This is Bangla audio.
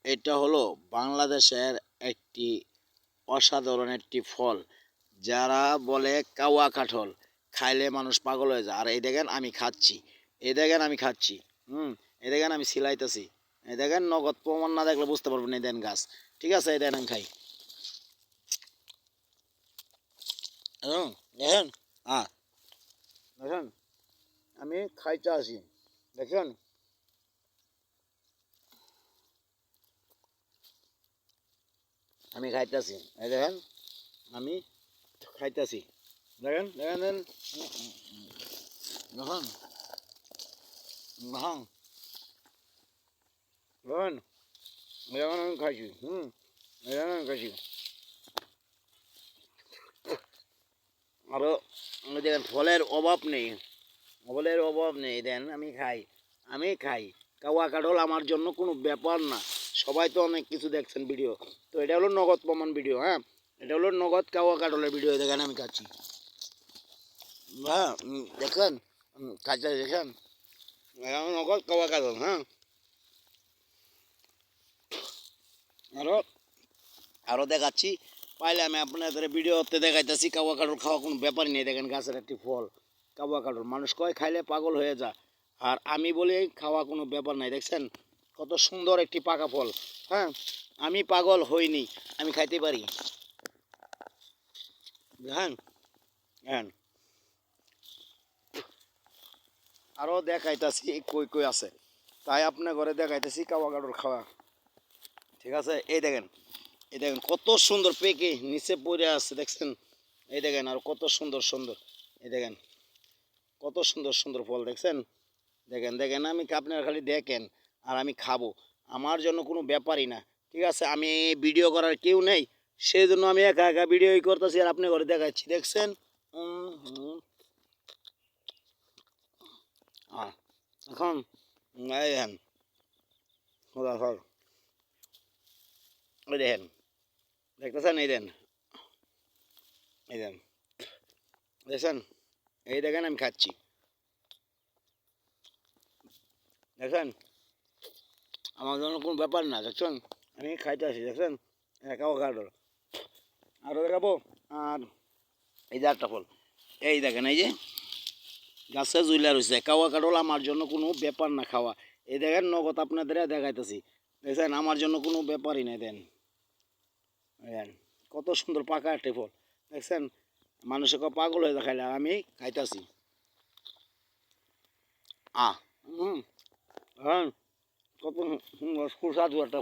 এটা হলো বাংলাদেশের একটি অসাধারণ একটি ফল, যারা বলে কাওয়া কাঠল, খাইলে মানুষ পাগল হয়ে যায়। আর এই দেখেন আমি খাচ্ছি, এই দেখেন আমি খাচ্ছি, এই দেখেন আমি সিলাইতেছি, এই দেখেন নগদ প্রমাণ না দেখলে বুঝতে পারবেন। এই দেন গাছ, ঠিক আছে, এই দেন আমি খাই। দেখেন, হ্যাঁ দেখেন আমি খাইতে আসি, দেখেন আমি খাইতেছি, এই দেখেন আমি খাইতেছি, দেখেন দেখেন দেখেন, দেখেন দেখেন দেখেন, দেখেন আমি খাইছি, দেখেন আমি খাইছি। আরও দেখেন ফলের অভাব নেই, ফলের অভাব নেই, দেন আমি খাই, আমি খাই। কাওয়া কাঠল আমার জন্য কোনো ব্যাপার না। সবাই তো অনেক কিছু দেখছেন ভিডিও, তো এটা হলো নগদ প্রমাণ ভিডিও। হ্যাঁ, এটা হলো নগদ কাওয়া কাঠলের ভিডিও, দেখেন আমি খাচ্ছি। হ্যাঁ দেখেন, খাইতে দেখেন, নগদ কাওয়া কাঠল। হ্যাঁ, আরও আরও দেখাচ্ছি, পাইলে আমি আপনাদের ভিডিওতে দেখাইতেছি। কাওয়া কাঠল খাওয়া কোনো ব্যাপারই নেই, দেখেন গাছের একটি ফল কাওয়া কাঠল, মানুষ কয় খাইলে পাগল হয়ে যায়, আর আমি বলি খাওয়া কোনো ব্যাপার নাই। দেখছেন কত সুন্দর একটি পাকা ফল। হ্যাঁ, আমি পাগল হইনি, আমি খাইতে পারি। হ্যাঁ হ্যাঁ, আরও দেখাইতেছি কই কই আছে, তাই আপনার ঘরে দেখাইতেছি কাওয়া কাঠল খাওয়া, ঠিক আছে। এই দেখেন, এই দেখেন কত সুন্দর পেকে নিচে পড়ে আছে, দেখছেন। এই দেখেন আর কত সুন্দর সুন্দর, এই দেখেন কত সুন্দর সুন্দর ফল, দেখছেন। দেখেন দেখেন আমি আপনারা খালি দেখেন, আর আমি খাবো, আমার জন্য কোনো ব্যাপারই না, ঠিক আছে। আমি ভিডিও করার কেউ নেই, সেই জন্য আমি একা একা ভিডিও করতেছি আর আপনি ঘরে দেখাচ্ছি, দেখছেন। এখন এই দেখেন, ওই দেখেন, দেখতেছেন, এই দেন, এই দেন, দেখছেন, এই দেখেন আমি খাচ্ছি, দেখছেন। আমার জন্য কোনো ব্যাপার না, দেখছেন, আমি খাইতে আসি, দেখছেন। একাও কাঠল আরও দেখাবো। আর এই যে একটা ফল, এই দেখেন, এই যে গাছে জুইলা রয়েছে কাওয়া কাঠল, আমার জন্য কোনো ব্যাপার না খাওয়া। এই দেখেন নগদ আপনাদের দেখাইতেছি, দেখছেন আমার জন্য কোনো ব্যাপারই নেই। দেন দেখেন কত সুন্দর পাকা একটি ফল, দেখছেন। মানুষে পাগল হয়ে দেখাইলে, আমি খাইতেছি। হুম, হ্যাঁ, কত সুন্দর সুস্বাদু একটা